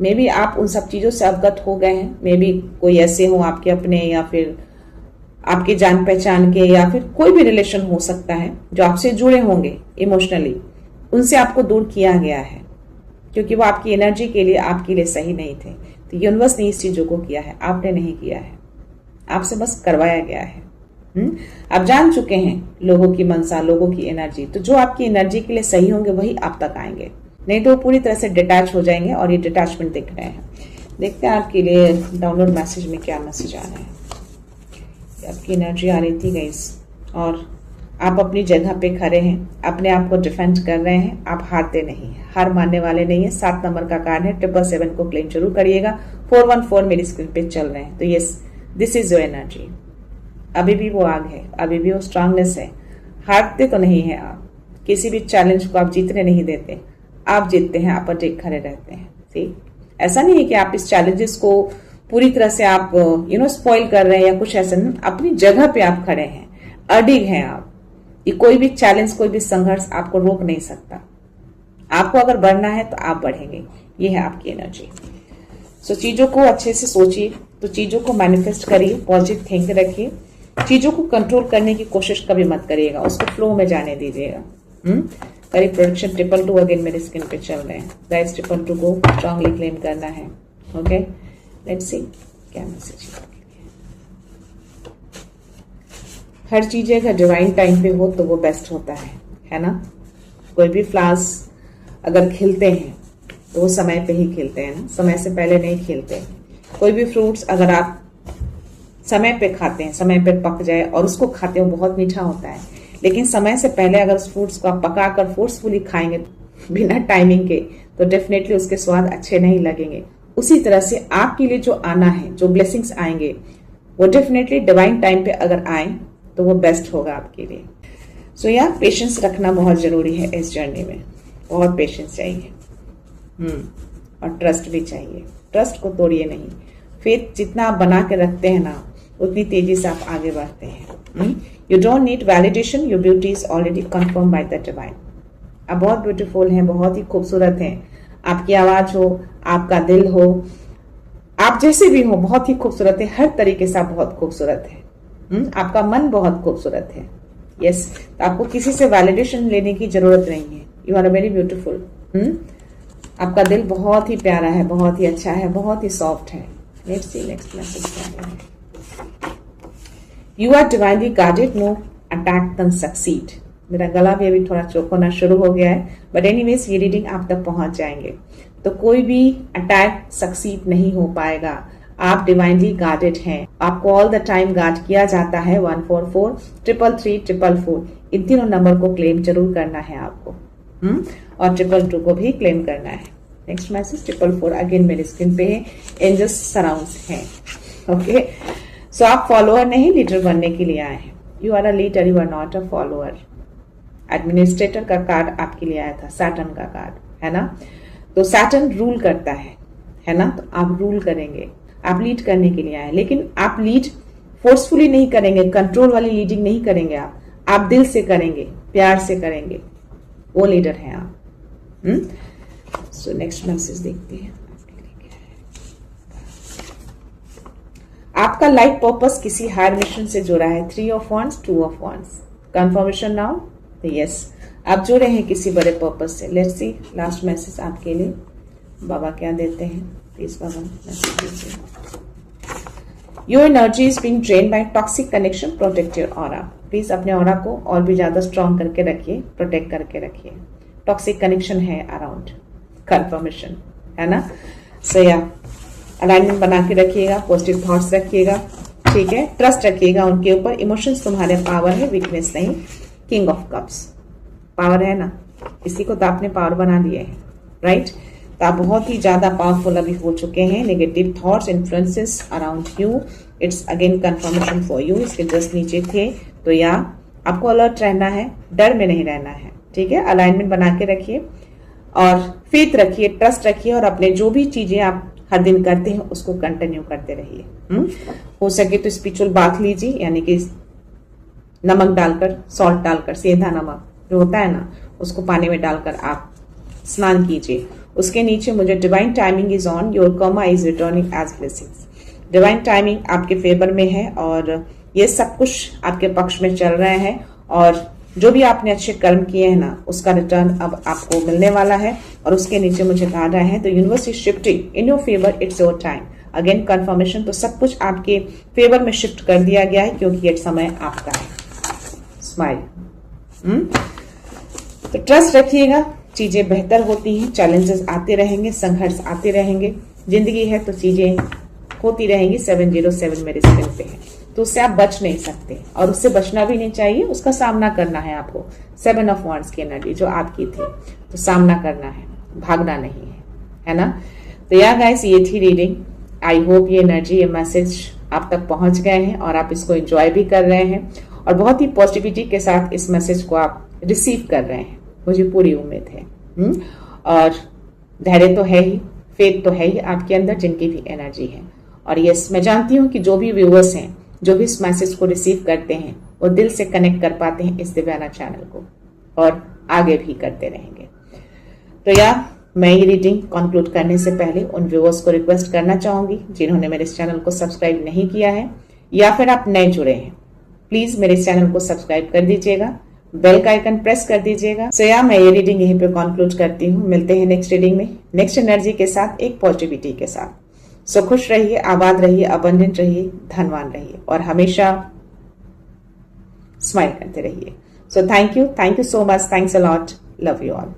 मे बी आप उन सब चीजों से अवगत हो गए हैं। मे बी कोई ऐसे हो आपके अपने, या फिर आपके जान पहचान के, या फिर कोई भी रिलेशन हो सकता है जो आपसे जुड़े होंगे इमोशनली, उनसे आपको दूर किया गया है क्योंकि वो आपकी एनर्जी के लिए, आपके लिए सही नहीं थे। तो यूनिवर्स ने इस चीजों को किया है, आपने नहीं किया है, आपसे बस करवाया गया है। आप जान चुके हैं लोगों की मनसा, लोगों की एनर्जी। तो जो आपकी एनर्जी के लिए सही होंगे वही आप तक आएंगे, नहीं तो वो पूरी तरह से डिटैच हो जाएंगे। और ये डिटैचमेंट दिख रहे हैं। देखते हैं आपके लिए डाउनलोड मैसेज में क्या मैसेज आ रहा है। आपकी एनर्जी आ रही थी गाइस, और आप अपनी जगह पे खड़े हैं, अपने आप को डिफेंड कर रहे हैं, आप हारते नहीं हैं, हार मानने वाले नहीं है। 7 नंबर का कार्ड है, 777 को क्लेम जरूर करिएगा। 414 मेरी स्क्रीन पे चल रहे हैं, तो yes this is your energy. अभी भी वो आग है, अभी भी वो स्ट्रांगनेस है। हारते तो नहीं है आप, किसी भी चैलेंज को आप जीतने नहीं देते, आप जीतते हैं, आप अटैक खड़े रहते हैं। ठीक, ऐसा नहीं है कि आप इस चैलेंजेस को पूरी तरह से आप स्पॉइल कर रहे हैं या कुछ ऐसा नहीं। अपनी जगह पे आप खड़े हैं, अडिग हैं आप। ये कोई भी चैलेंज, कोई भी संघर्ष आपको रोक नहीं सकता। आपको अगर बढ़ना है तो आप बढ़ेंगे, ये है आपकी एनर्जी। सो चीजों को अच्छे से सोचिए, तो चीजों को मैनिफेस्ट करिए, पॉजिटिव थिंक रखिए। चीजों को कंट्रोल करने की कोशिश कभी मत करिएगा, उसको फ्लो में जाने दीजिएगा। करीब प्रोडक्शन 222 अगेन मेरे स्क्रीन पे चल रहे हैं। गाइस 222 को स्ट्रांगली क्लेम करना है। ओके, लेट्स सी क्या मैसेज है। हर चीज अगर डिवाइन टाइम पे हो तो वो बेस्ट होता है ना। कोई भी फ्लावर्स अगर खिलते हैं तो वो समय पे ही खिलते हैं ना, समय से पहले नहीं खिलते। कोई भी फ्रूट्स अगर आप समय पे खाते हैं, समय पे पक जाए और उसको खाते हो, बहुत मीठा होता है। लेकिन समय से पहले अगर उस फ्रूट्स को आप पका कर फोर्सफुली खाएंगे बिना टाइमिंग के, तो डेफिनेटली उसके स्वाद अच्छे नहीं लगेंगे। उसी तरह से आपके लिए जो आना है, जो ब्लेसिंग्स आएंगे, वो डेफिनेटली डिवाइन टाइम पे अगर आए तो वो बेस्ट होगा आपके लिए। सो या पेशेंस रखना बहुत जरूरी है इस जर्नी में, बहुत पेशेंस चाहिए। और ट्रस्ट भी चाहिए, ट्रस्ट को तोड़िए नहीं। फेथ जितना आप बना के रखते हैं ना, उतनी तेजी से आप आगे बढ़ते हैं। You don't need validation, your beauty is already confirm by the divine. आप बहुत ब्यूटीफुल हैं, बहुत ही खूबसूरत हैं। आपकी आवाज हो, आपका दिल हो, आप जैसे भी हो, बहुत ही खूबसूरत है। हर तरीके से आप बहुत खूबसूरत है। आपका मन बहुत खूबसूरत है। यस, तो आपको किसी से वैलिडेशन लेने की जरूरत नहीं है। You are very beautiful. आपका दिल बहुत ही प्यारा है, बहुत ही अच्छा है, बहुत ही सॉफ्ट है। लेट्स सी नेक्स्ट मैसेज क्या है। You are divinely guided, no attack can succeed. मेरा गला भी अभी थोड़ा चोक होना शुरू हो गया है, बट एनीवेज ये रीडिंग आप तक पहुंच जाएंगे। तो कोई भी अटैक सक्सीड नहीं हो पाएगा। आप डिवाइनली गार्डेड हैं, आपको ऑल द टाइम गार्ड किया जाता है। 144 333 444 इन तीनों नंबर को क्लेम जरूर करना है आपको। और 222 को भी क्लेम करना है। नेक्स्ट मैसेज 444 अगेन मेरे स्क्रीन पे है। एंजल्स सराउंड्स हैं। ओके, सो आप फॉलोअर नहीं, लीडर बनने के लिए आए हैं। You are a leader, you are not a follower. Administrator का कार्ड आपके लिए आया था, सैटर्न का कार्ड है ना। तो सैटर्न रूल करता है ना। तो आप रूल करेंगे, आप लीड करने के लिए आए, लेकिन आप लीड फोर्सफुली नहीं करेंगे, कंट्रोल वाली लीडिंग नहीं करेंगे। आप दिल से करेंगे, प्यार से करेंगे, वो लीडर हैं आप। सो नेक्स्ट मैसेज देखते हैं आपका लाइफ पर्पस किसी हायर मिशन से जुड़ा है। 3 of wands, 2 of wands, confirmation now. तो यस, आप जुड़े हैं किसी बड़े पर्पस से। लेट्स सी लास्ट मैसेज आपके लिए बाबा क्या देते हैं। प्लीज बाबा मैसेज दीजिए। Your energy is being drained by toxic connection, protect your aura. Please अपने ऑरा को और भी ज्यादा स्ट्रॉन्ग करके रखिए, प्रोटेक्ट करके रखिए। टॉक्सिक कनेक्शन है अराउंड, कंफर्मेशन है ना। सो या अलाइनमेंट बना के रखिएगा, पॉजिटिव थॉट्स रखिएगा, ठीक है। ट्रस्ट रखिएगा उनके ऊपर। इमोशंस तुम्हारे पावर है, वीकनेस नहीं। किंग ऑफ कप्स पावर है ना, इसी को तो आपने पावर बना लिया है, राइट। तो आप बहुत ही ज्यादा पावरफुल अभी हो चुके हैं। Negative thoughts, influences around you, it's again confirmation for you. इसके जस्ट नीचे थे। तो या आपको अलर्ट रहना है, डर में नहीं रहना है, ठीक है। अलाइनमेंट बना के रखिए और फेथ रखिए, ट्रस्ट रखिए, और अपने जो भी चीजें आप हर दिन करते हैं उसको कंटिन्यू करते रहिए। हो सके तो स्पिरिचुअल बाथ लीजिए, यानी कि नमक डालकर, सॉल्ट डालकर, सेंधा नमक जो होता है ना, उसको पानी में डालकर आप स्नान कीजिए। उसके नीचे मुझे divine timing is on, your karma is returning as blessings. Divine timing आपके फेवर में है और ये सब कुछ आपके पक्ष में चल रहे हैं, और जो भी आपने अच्छे कर्म किए हैं ना, उसका रिटर्न अब आपको मिलने वाला है। और उसके नीचे मुझे कहा रहा है तो universe is shifting in your favour, it's your time. Again confirmation, तो सब कुछ आपके फेवर में शिफ्ट कर दिया गया है, क्योंकि ये समय आपका है। स्माइल। तो ट्रस्ट रखिएगा, चीजें बेहतर होती हैं। चैलेंजेस आते रहेंगे, संघर्ष आते रहेंगे। जिंदगी है तो चीजें होती रहेंगी। 707 मेरे स्क्रीन पे है, तो उससे आप बच नहीं सकते और उससे बचना भी नहीं चाहिए, उसका सामना करना है आपको। 7 ऑफ वांड्स की एनर्जी जो आपकी थी, तो सामना करना है, भागना नहीं है ना। तो या गाइस, ये थी रीडिंग। आई होप ये एनर्जी, ये मैसेज आप तक पहुंच गए हैं और आप इसको एंजॉय भी कर रहे हैं और बहुत ही पॉजिटिविटी के साथ इस मैसेज को आप रिसीव कर रहे हैं, मुझे पूरी उम्मीद है। और धैर्य तो है ही, फेथ तो है ही आपके अंदर, जिनकी भी एनर्जी है। और यस, मैं जानती हूँ कि जो भी व्यूअर्स हैं, जो भी इस मैसेज को रिसीव करते हैं, वो दिल से कनेक्ट कर पाते हैं इस दिव्याना चैनल को और आगे भी करते रहेंगे। तो या मैं ये रीडिंग कंक्लूड करने से पहले उन व्यूअर्स को रिक्वेस्ट करना चाहूंगी जिन्होंने मेरे इस चैनल को सब्सक्राइब नहीं किया है या फिर आप नए जुड़े हैं, प्लीज मेरे इस चैनल को सब्सक्राइब कर दीजिएगा, बेल का आइकन प्रेस कर दीजिएगा। सो या मैं ये रीडिंग यहीं पे कंक्लूड करती हूँ। मिलते हैं नेक्स्ट रीडिंग में, नेक्स्ट एनर्जी के साथ, एक पॉजिटिविटी के साथ। सो खुश रहिए, आबाद रहिए, अबंडेंट रहिए, धनवान रहिए और हमेशा स्माइल करते रहिए। So thank you so much, thanks a lot, love you all.